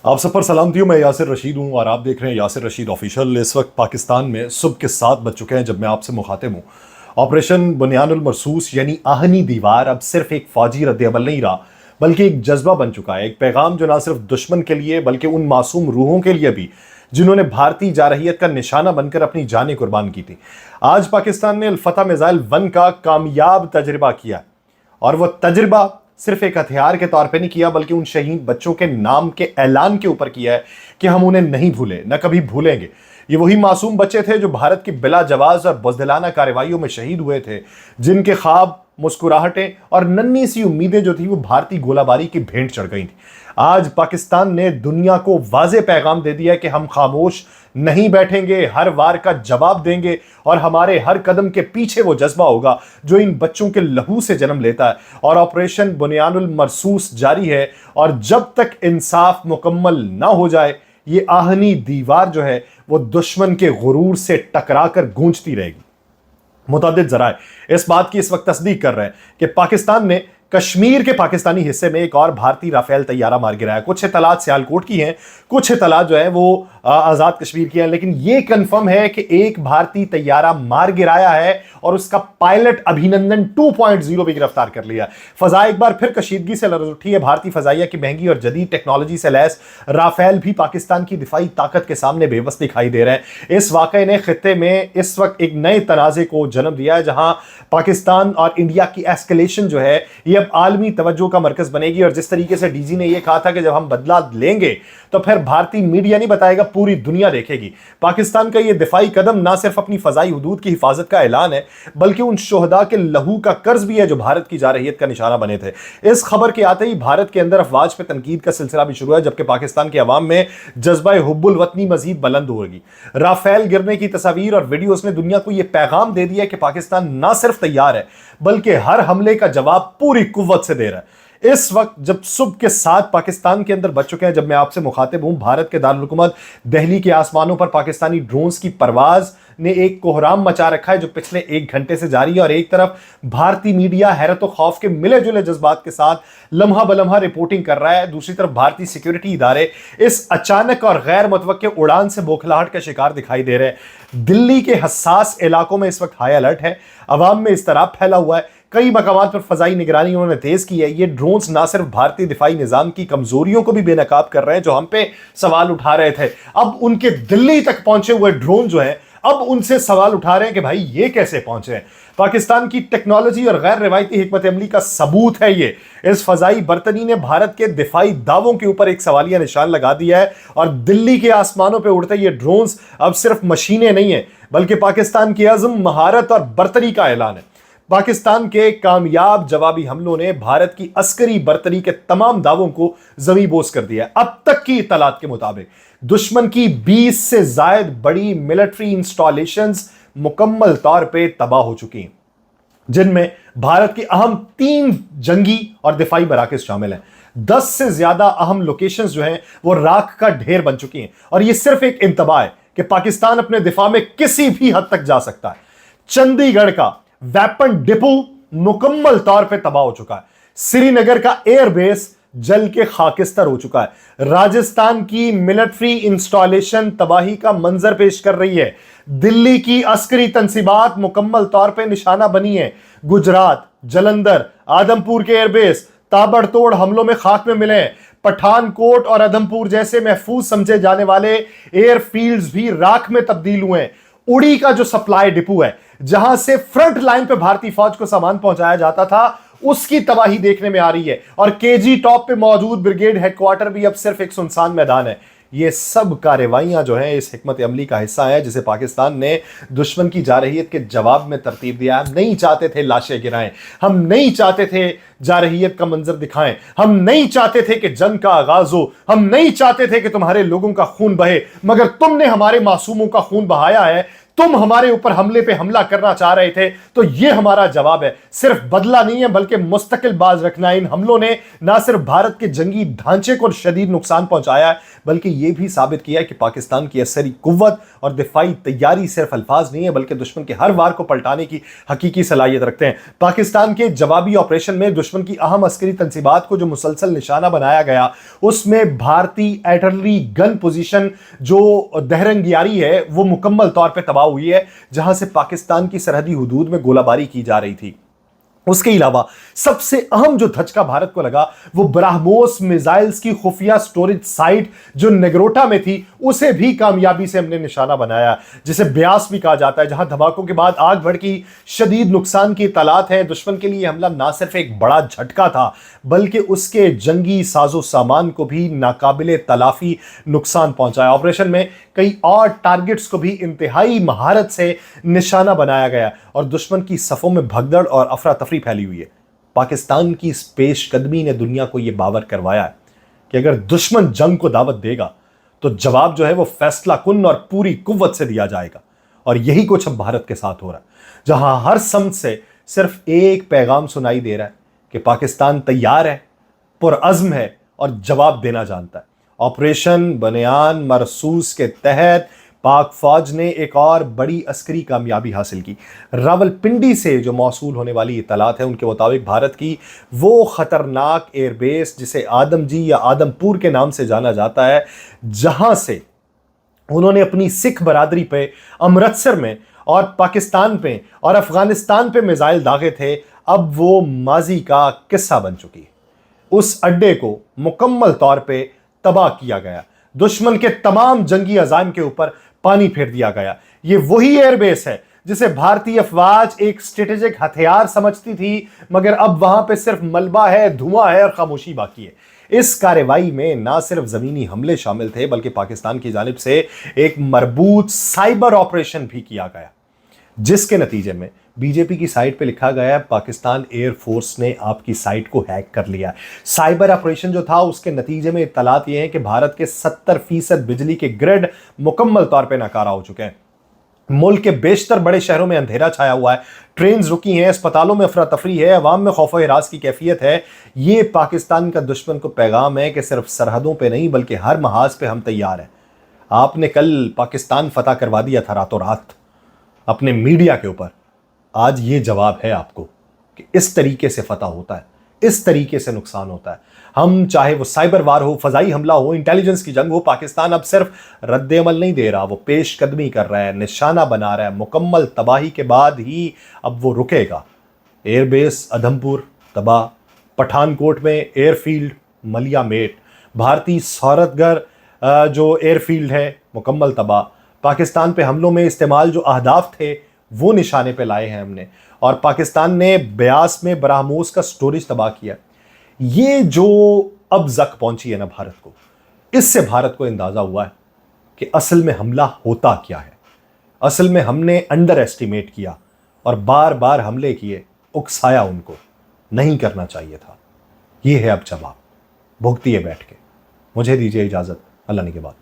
आप सब पर सलामती हूँ। मैं यासिर रशीद हूँ और आप देख रहे हैं यासिर रशीद ऑफिशियल। इस वक्त पाकिस्तान में सुबह के 7 बज चुके हैं जब मैं आपसे मुखातिब हूँ। ऑपरेशन बुनियानुल मरसूस यानी आहनी दीवार अब सिर्फ एक फौजी रद्द-ए-अमल नहीं रहा, बल्कि एक जज्बा बन चुका है। एक पैगाम जो ना सिर्फ दुश्मन के लिए बल्कि उन मासूम रूहों के लिए भी जिन्होंने भारतीय जारहियत का निशाना बनकर अपनी जानें कुर्बान की थी। आज पाकिस्तान ने अल-फतह मिसाइल 1 का कामयाब तजर्बा किया और वह तजर्बा सिर्फ एक हथियार के तौर पे नहीं किया, बल्कि उन शहीद बच्चों के नाम के ऐलान के ऊपर किया है कि हम उन्हें नहीं भूले, न कभी भूलेंगे। ये वही मासूम बच्चे थे जो भारत की बिला जवाज और बुज़दिलाना कार्रवाइयों में शहीद हुए थे, जिनके ख्वाब, मुस्कुराहटें और नन्ही सी उम्मीदें जो थी वो भारतीय गोलाबारी की भेंट चढ़ गई थी। आज पाकिस्तान ने दुनिया को वाज़े पैगाम दे दिया कि हम खामोश नहीं बैठेंगे, हर वार का जवाब देंगे और हमारे हर कदम के पीछे वो जज्बा होगा जो इन बच्चों के लहू से जन्म लेता है। और ऑपरेशन बुनियानुल मरसूस जारी है और जब तक इंसाफ मुकम्मल ना हो जाए ये आहनी दीवार जो है वो दुश्मन के गुरूर से टकराकर गूंजती रहेगी। मुतअद्दिद ज़राए इस बात की इस वक्त तस्दीक कर रहे हैं कि पाकिस्तान ने कश्मीर के पाकिस्तानी हिस्से में एक और भारतीय राफेल तैयारा मार गिराया। कुछ इत्तलात सियालकोट की हैं, कुछ इत्तलात जो है वो आज़ाद कश्मीर की हैं, लेकिन ये कंफर्म है कि एक भारतीय तैयारा मार गिराया है और उसका पायलट अभिनंदन 2.0 भी गिरफ्तार कर लिया। फजा एक बार फिर कशीदगी से लरज़ उठी है। भारतीय फजाइया की महंगी और जदीद टेक्नोलॉजी से लैस राफेल भी पाकिस्तान की दिफाई ताकत के सामने बेबस दिखाई दे रहे हैं। इस वाक़े ने खित्ते में इस वक्त एक नए तनाज़े को जन्म दिया है, जहां पाकिस्तान और इंडिया की एस्केलेशन जो है ये अब आलमी तवज्जो का मरकज बनेगी। और जिस तरीके से डीजी ने यह कहा था कि जब हम बदला लेंगे तो फिर भारतीय मीडिया नहीं बताएगा, पूरी दुनिया देखेगी। पाकिस्तान का यह दिफाई कदम ना सिर्फ अपनी फजाई हुदूद की हिफाजत का ऐलान है, बल्कि उन शोहदा के लहू का कर्ज भी है जो भारत की जारहियत का निशाना बने थे। इस खबर के आते ही भारत के अंदर अफवाज पे तनकीद का सिलसिला भी शुरू है, जबकि पाकिस्तान के अवाम में जज्बा हुब्बुल वतनी मजीद बुलंद होगी। राफेल गिरने की तस्वीर और वीडियोस ने दुनिया को यह पैगाम दे दिया कि पाकिस्तान ना सिर्फ तैयार है बल्कि हर हमले का जवाब पूरी कुव्वत से दे रहा है। इस वक्त जब सुबह के 7 पाकिस्तान के अंदर बच चुके हैं, जब मैं आपसे मुखातिब हूं, भारत के दारुल हुकूमत दिल्ली के आसमानों पर पाकिस्तानी ड्रोन्स की परवाज ने एक कोहराम मचा रखा है जो पिछले 1 घंटे से जारी है। और एक तरफ भारतीय मीडिया हैरत और खौफ के मिले जुले जज्बात के साथ लम्हा बलम्हा रिपोर्टिंग कर रहा है, दूसरी तरफ भारतीय सिक्योरिटी इदारे इस अचानक और गैर मुतवक्के उड़ान से बौखलाहट का शिकार दिखाई दे रहे हैं। दिल्ली के हसास इलाकों में इस वक्त हाई अलर्ट है, अवाम में इस्तराब फैला हुआ है, कई मकामात पर फजाई निगरानी उन्होंने तेज की है। ये ड्रोन्स ना सिर्फ भारतीय दिफाई निजाम की कमजोरियों को भी बेनकाब कर रहे हैं जो हम पे सवाल उठा रहे थे। अब उनके दिल्ली तक पहुंचे हुए ड्रोन जो हैं अब उनसे सवाल उठा रहे हैं कि भाई ये कैसे पहुंचे हैं। पाकिस्तान की टेक्नोलॉजी और गैर रिवायती हिकमत अमली का सबूत है ये। इस फजाई बर्तनी ने भारत के दिफाई दावों के ऊपर एक सवालिया निशान लगा दिया है और दिल्ली के आसमानों पर उड़ते ये ड्रोन्स अब सिर्फ मशीनें नहीं है बल्कि पाकिस्तान की अज़्म, महारत और बर्तरी का ऐलान है। पाकिस्तान के कामयाब जवाबी हमलों ने भारत की अस्करी बर्तरी के तमाम दावों को ज़मींबोस कर दिया है। अब तक की इत्तलात के मुताबिक दुश्मन की 20 से ज्यादा बड़ी मिलिट्री इंस्टॉलेशंस मुकम्मल तौर पे तबाह हो चुकी हैं, जिनमें भारत की अहम 3 जंगी और दिफाई मराकज़ शामिल हैं। 10 से ज्यादा अहम लोकेशंस जो हैं वो राख का ढेर बन चुकी हैं और ये सिर्फ एक इंतबा है कि पाकिस्तान अपने दिफा में किसी भी हद तक जा सकता है। चंडीगढ़ का वेपन डिपो मुकम्मल तौर पे तबाह हो चुका है। श्रीनगर का एयरबेस जल के खाकिस्तर हो चुका है। राजस्थान की मिलिट्री इंस्टॉलेशन तबाही का मंजर पेश कर रही है। दिल्ली की अस्करी तंसीबात मुकम्मल तौर पे निशाना बनी है। गुजरात, जलंधर, आदमपुर के एयरबेस ताबड़तोड़ हमलों में खाक में मिले हैं। पठानकोट और आदमपुर जैसे महफूज समझे जाने वाले एयरफील्ड्स भी राख में तब्दील हुए हैं। उड़ी का जो सप्लाई डिपो है, जहां से फ्रंट लाइन पे भारतीय फौज को सामान पहुंचाया जाता था, उसकी तबाही देखने में आ रही है। और केजी टॉप पे मौजूद ब्रिगेड हेडक्वार्टर भी अब सिर्फ एक सुनसान मैदान है। ये सब कार्रवाइयां जो हैं इस हिकमत अमली का हिस्सा है जिसे पाकिस्तान ने दुश्मन की जारहियत के जवाब में तरतीब दिया। हम नहीं चाहते थे लाशें गिराएं, हम नहीं चाहते थे जारहियत का मंजर दिखाएं, हम नहीं चाहते थे कि जंग का आगाज हो, हम नहीं चाहते थे कि तुम्हारे लोगों का खून बहे, मगर तुमने हमारे मासूमों का खून बहाया है। तुम हमारे ऊपर हमले पे हमला करना चाह रहे थे, तो ये हमारा जवाब है। सिर्फ बदला नहीं है बल्कि मुस्तकिल बाज रखना। इन हमलों ने ना सिर्फ भारत के जंगी ढांचे को शदीद नुकसान पहुंचाया है, बल्कि यह भी साबित किया है कि पाकिस्तान की असरी कुव्वत और दिफाई तैयारी सिर्फ अल्फाज नहीं है, बल्कि दुश्मन के हर वार को पलटाने की हकीकी सलाहियत रखते हैं। पाकिस्तान के जवाबी ऑपरेशन में दुश्मन की अहम अस्करी तंसीबात को जो मुसलसल निशाना बनाया गया, उसमें भारतीय आर्टिलरी गन पोजीशन जो दहरंगियारी है वो मुकम्मल तौर पे तबाह हुई है, जहां से पाकिस्तान की सरहदी हुदूद में गोलाबारी की जा रही थी। उसके अलावा सबसे अहम जो धचका भारत को लगा वो ब्राह्मोस मिसाइल्स की खुफिया स्टोरेज साइट जो नेग्रोटा में थी, उसे भी कामयाबी से हमने निशाना बनाया, जिसे ब्यास भी कहा जाता है, जहां धमाकों के बाद आग भड़की, शदीद नुकसान की इत्तलात है। दुश्मन के लिए हमला ना सिर्फ एक बड़ा झटका था, बल्कि उसके जंगी साजो सामान को भी नाकाबिले तलाफी नुकसान पहुंचाया। ऑपरेशन में कई और टारगेट्स को भी इंतहाई महारत से निशाना बनाया गया और दुश्मन की सफों में भगदड़ और अफरा तफरी फैली हुई है। पाकिस्तान की इस पेशकदमी ने दुनिया को यह बावर करवाया है कि अगर दुश्मन जंग को दावत देगा तो जवाब जो है वो फैसला कुन और पूरी कुव्वत से दिया जाएगा। और यही कुछ अब भारत के साथ हो रहा है, जहां हर सम से सिर्फ एक पैगाम सुनाई दे रहा है कि पाकिस्तान तैयार है, पुरअज़्म है और जवाब देना जानता है। ऑपरेशन बनियान मरसूस के तहत पाक फौज ने एक और बड़ी अस्करी कामयाबी हासिल की। रावलपिंडी से जो मौसूल होने वाली इत्तलात है उनके मुताबिक भारत की वो खतरनाक एयरबेस, जिसे आदमजी या आदमपुर के नाम से जाना जाता है, जहां से उन्होंने अपनी सिख बरादरी पे अमृतसर में और पाकिस्तान पे और अफगानिस्तान पे मिसाइल दागे थे, अब वो माजी का किस्सा बन चुकी है। उस अड्डे को मुकम्मल तौर पे तबाह किया गया, दुश्मन के तमाम जंगी अज़ाइम के ऊपर पानी फेर दिया गया। ये वही एयरबेस है जिसे भारतीय अफवाज एक स्ट्रेटेजिक हथियार समझती थी, मगर अब वहां पे सिर्फ मलबा है, धुआं है और खामोशी बाकी है। इस कार्रवाई में ना सिर्फ जमीनी हमले शामिल थे, बल्कि पाकिस्तान की जानिब से एक मरबूत साइबर ऑपरेशन भी किया गया, जिसके नतीजे में बीजेपी की साइट पे लिखा गया है पाकिस्तान एयरफोर्स ने आपकी साइट को हैक कर लिया। साइबर ऑपरेशन जो था उसके नतीजे में इत्तलात ये हैं कि भारत के 70% बिजली के ग्रिड मुकम्मल तौर पे नाकारा हो चुके हैं। मुल्क के बेशतर बड़े शहरों में अंधेरा छाया हुआ है, ट्रेन रुकी हैं, अस्पतालों में अफरा तफरी है, अवाम में खौफ व हिरास की कैफियत है। ये पाकिस्तान का दुश्मन को पैगाम है कि सिर्फ सरहदों पर नहीं बल्कि हर महाज पे हम तैयार हैं। आपने कल पाकिस्तान फतह करवा दिया था रातों रात अपने मीडिया के ऊपर, आज ये जवाब है आपको कि इस तरीके से फतह होता है, इस तरीके से नुकसान होता है। हम चाहे वो साइबर वार हो, फजाई हमला हो, इंटेलिजेंस की जंग हो, पाकिस्तान अब सिर्फ रद्द अमल नहीं दे रहा, वो पेशकदमी कर रहा है, निशाना बना रहा है। मुकम्मल तबाही के बाद ही अब वो रुकेगा। एयरबेस अधमपुर तबाह, पठानकोट में एयरफील्ड मलिया मेट, भारतीय सौरतगर जो एयरफील्ड है मुकम्मल तबाह। पाकिस्तान पे हमलों में इस्तेमाल जो अहदाफ थे वो निशाने पे लाए हैं हमने, और पाकिस्तान ने ब्यास में ब्राह्मोस का स्टोरेज तबाह किया। ये जो अब जक पहुंची है ना भारत को, इससे भारत को अंदाजा हुआ है कि असल में हमला होता क्या है। असल में हमने अंडर एस्टिमेट किया और बार बार हमले किए, उकसाया उनको, नहीं करना चाहिए था। ये है अब जवाब, भुगतिए बैठ के। मुझे दीजिए इजाजत, अल्लाह ने के बाद।